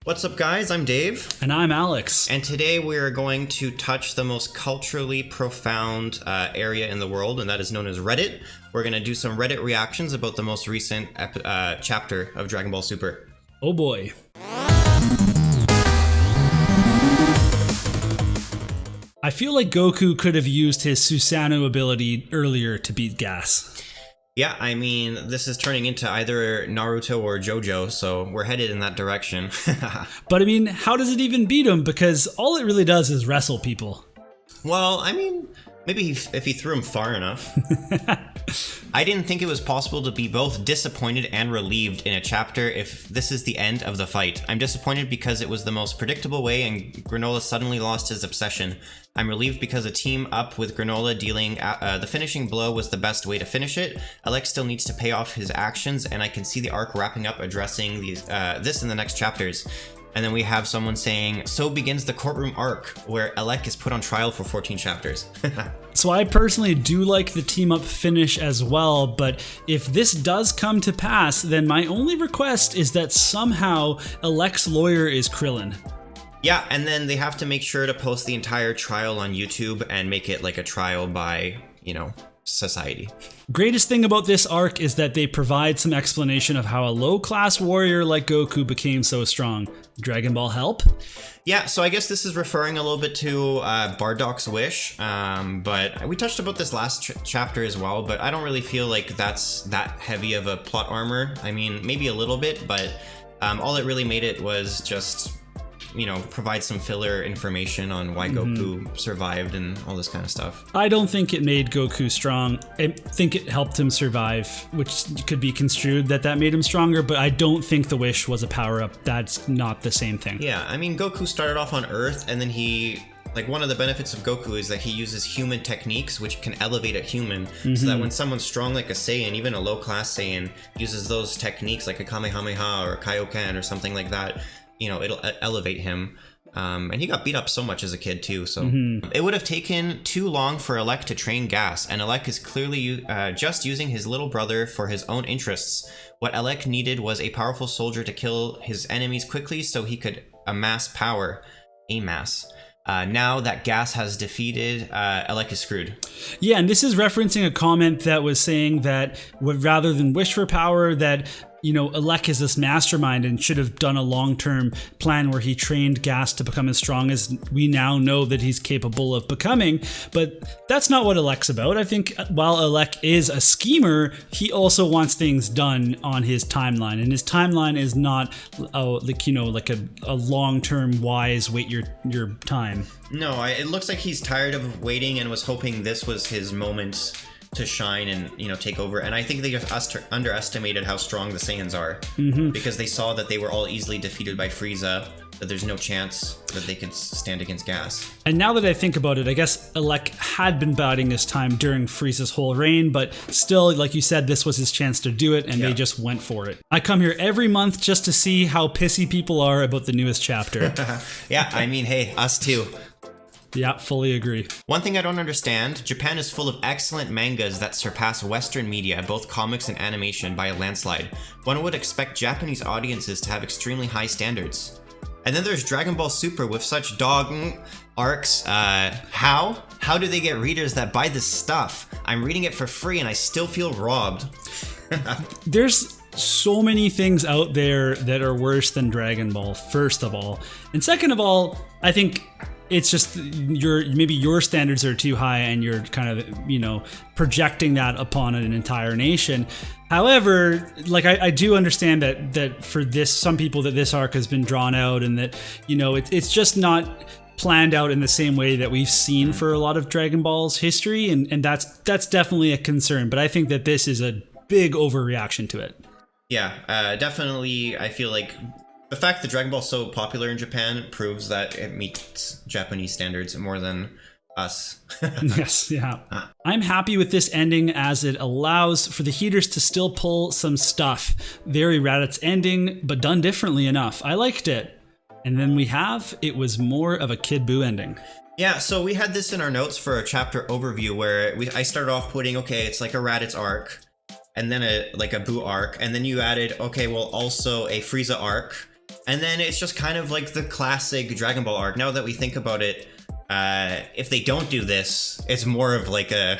What's up, guys? I'm Dave. And I'm Alex. And today we're going to touch the most culturally profound area in the world, and that is known as Reddit. We're going to do some Reddit reactions about the most recent chapter of Dragon Ball Super. Oh boy. I feel like Goku could have used his Susanoo ability earlier to beat Gas. Yeah, I mean, this is turning into either Naruto or JoJo, so we're headed in that direction. But I mean, how does it even beat him? Because all it really does is wrestle people. Well, I mean, maybe if he threw him far enough. I didn't think it was possible to be both disappointed and relieved in a chapter if this is the end of the fight. I'm disappointed because it was the most predictable way and Granolah suddenly lost his obsession. I'm relieved because a team up with Granolah dealing the finishing blow was the best way to finish it. Elec still needs to pay off his actions, and I can see the arc wrapping up addressing this in the next chapters. And then we have someone saying, so begins the courtroom arc, where Elec is put on trial for 14 chapters. So I personally do like the team up finish as well, but if this does come to pass, then my only request is that somehow Elec's lawyer is Krillin. Yeah, and then they have to make sure to post the entire trial on YouTube and make it like a trial by, society. Greatest thing about this arc is that they provide some explanation of how a low-class warrior like Goku became so strong. Dragon Ball help? Yeah, so I guess this is referring a little bit to Bardock's wish, but we touched about this last chapter as well, but I don't really feel like that's that heavy of a plot armor. I mean, maybe a little bit, but all it really made it was just provide some filler information on why Goku survived and all this kind of stuff. I don't think it made Goku strong. I think it helped him survive, which could be construed that made him stronger, but I don't think the wish was a power-up. That's not the same thing. Yeah, I mean, Goku started off on Earth, and then one of the benefits of Goku is that he uses human techniques, which can elevate a human, so that when someone's strong like a Saiyan, even a low-class Saiyan, uses those techniques like a Kamehameha or a Kaioken or something like that, it'll elevate him. And he got beat up so much as a kid too, so it would have taken too long for Elec to train Gas, and Elec is clearly just using his little brother for his own interests. What Elec needed was a powerful soldier to kill his enemies quickly so he could amass power. Now that Gas has defeated, Elec is screwed. Yeah, and this is referencing a comment that was saying that rather than wish for power, that Elec is this mastermind and should have done a long-term plan where he trained Gas to become as strong as we now know that he's capable of becoming. But that's not what Elec's about. I think while Elec is a schemer, he also wants things done on his timeline. And his timeline is not like a long-term wise wait your time. No, it looks like he's tired of waiting and was hoping this was his moment to shine and take over. And I think they just underestimated how strong the Saiyans are, because they saw that they were all easily defeated by Frieza, that there's no chance that they could stand against Gas. And now that I think about it, I guess Elec had been biding his time during Frieza's whole reign, but still, like you said, this was his chance to do it, and they just went for it. I come here every month just to see how pissy people are about the newest chapter. Yeah, I mean, hey, us too. Yeah, fully agree. One thing I don't understand, Japan is full of excellent mangas that surpass Western media, both comics and animation, by a landslide. One would expect Japanese audiences to have extremely high standards. And then there's Dragon Ball Super with such dog arcs. How do they get readers that buy this stuff? I'm reading it for free and I still feel robbed. There's so many things out there that are worse than Dragon Ball, first of all. And second of all, I think it's just maybe your standards are too high and you're kind of, projecting that upon an entire nation. However, I do understand that for some people that this arc has been drawn out and that, it's just not planned out in the same way that we've seen for a lot of Dragon Ball's history. And that's definitely a concern. But I think that this is a big overreaction to it. Yeah, definitely. I feel like the fact that Dragon Ball is so popular in Japan proves that it meets Japanese standards more than us. Yes, yeah. I'm happy with this ending as it allows for the Heeters to still pull some stuff. Very Raditz ending, but done differently enough. I liked it. And then it was more of a Kid Buu ending. Yeah, so we had this in our notes for a chapter overview where I started off putting, okay, it's like a Raditz arc, and then a Buu arc, and then you added, okay, well, also a Frieza arc, And then it's just kind of like the classic Dragon Ball arc. Now that we think about it, if they don't do this, it's more of like a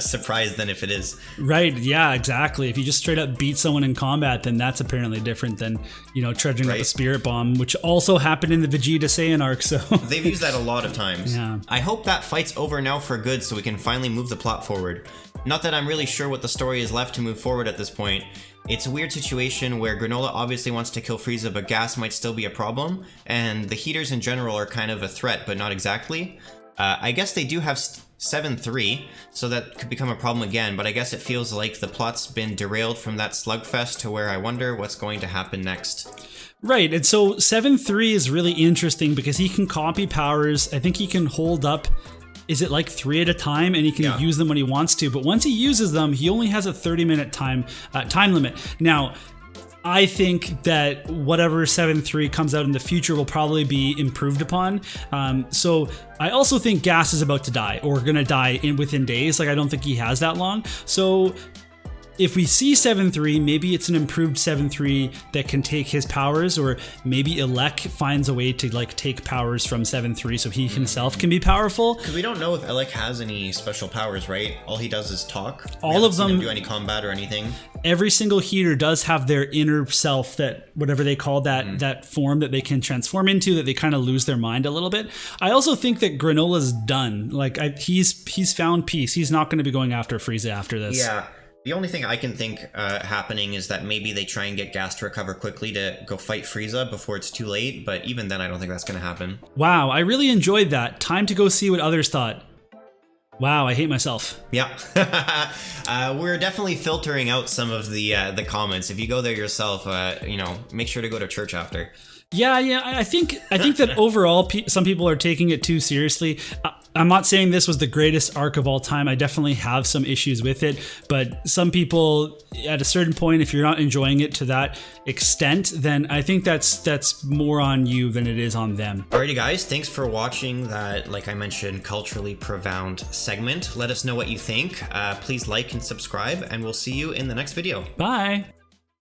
surprise than if it is. Right, yeah, exactly. If you just straight up beat someone in combat, then that's apparently different than, you know, treasuring up a spirit bomb, which also happened in the Vegeta Saiyan arc, so... They've used that a lot of times. Yeah. I hope that fight's over now for good so we can finally move the plot forward. Not that I'm really sure what the story is left to move forward at this point. It's a weird situation where Granolah obviously wants to kill Frieza, but gas might still be a problem, and the Heeters in general are kind of a threat, but not exactly. I guess they do have 7-3, so that could become a problem again, but I guess it feels like the plot's been derailed from that slugfest to where I wonder what's going to happen next. Right, and so 7-3 is really interesting because he can copy powers. I think he can hold up, is it like 3 at a time, and he can use them when he wants to, but once he uses them, he only has a 30-minute time limit. Now, I think that whatever 7-3 comes out in the future will probably be improved upon. So I also think Gas is about to die, or gonna die within days. Like, I don't think he has that long. So if we see 7-3, maybe it's an improved 7-3 that can take his powers, or maybe Elec finds a way to like take powers from 7-3 so he himself can be powerful. Because we don't know if Elec has any special powers, right? All he does is talk. All of them seen him do any combat or anything. Every single Heater does have their inner self, that whatever they call that that form that they can transform into, that they kind of lose their mind a little bit. I also think that Granolah's done. Like he's found peace. He's not going to be going after Frieza after this. Yeah. The only thing I can think happening is that maybe they try and get Gas to recover quickly to go fight Frieza before it's too late, but even then I don't think that's going to happen. Wow, I really enjoyed that. Time to go see what others thought. Wow, I hate myself. Yeah. We're definitely filtering out some of the comments. If you go there yourself, you know, make sure to go to church after. Yeah, I think that overall some people are taking it too seriously. I'm not saying this was the greatest arc of all time. I definitely have some issues with it, but some people at a certain point, if you're not enjoying it to that extent, then I think that's more on you than it is on them. Alrighty guys, thanks for watching that, like I mentioned, culturally profound segment. Let us know what you think. Please like and subscribe, and we'll see you in the next video. Bye.